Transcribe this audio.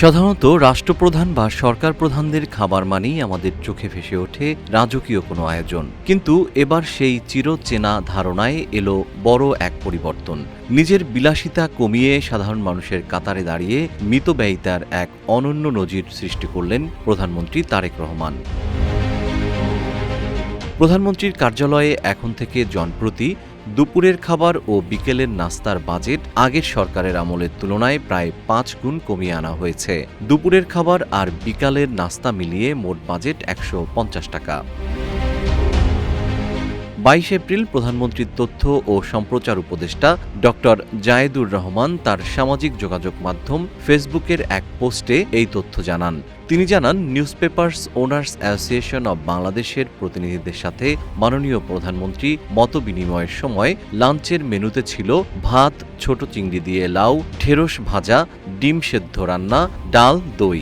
সাধারণত রাষ্ট্রপ্রধান বা সরকার প্রধানদের খাবার মানেই আমাদের চোখে ভেসে ওঠে রাজকীয় কোনো আয়োজন। কিন্তু এবার সেই চিরচেনা ধারণায় এলো বড় এক পরিবর্তন। নিজের বিলাসিতা কমিয়ে সাধারণ মানুষের কাতারে দাঁড়িয়ে মিতব্যয়িতার এক অনন্য নজির সৃষ্টি করলেন প্রধানমন্ত্রী তারেক রহমান। প্রধানমন্ত্রীর কার্যালয়ে এখন থেকে জনপ্রতি দুপুরের খাবার ও বিকেলের নাস্তার বাজেট আগের সরকারের আমলের তুলনায় প্রায় 5 গুণ কমিয়ে আনা হয়েছে। দুপুরের খাবার আর বিকালের নাস্তা মিলিয়ে মোট বাজেট 150 টাকা। 22 এপ্রিল প্রধানমন্ত্রীর তথ্য ও সম্প্রচার উপদেষ্টা ডক্টর জায়েদুর রহমান তার সামাজিক যোগাযোগ মাধ্যম ফেসবুকের এক পোস্টে এই তথ্য জানান। তিনি জানান, নিউজপেপার্স ওনার্স অ্যাসোসিয়েশন অব বাংলাদেশের প্রতিনিধিদের সাথে মাননীয় প্রধানমন্ত্রী মতবিনিময়ের সময় লাঞ্চের মেনুতে ছিল ভাত, ছোট চিংড়ি দিয়ে লাউ, ঢেঁড়স ভাজা, ডিম সেদ্ধ রান্না, ডাল, দই।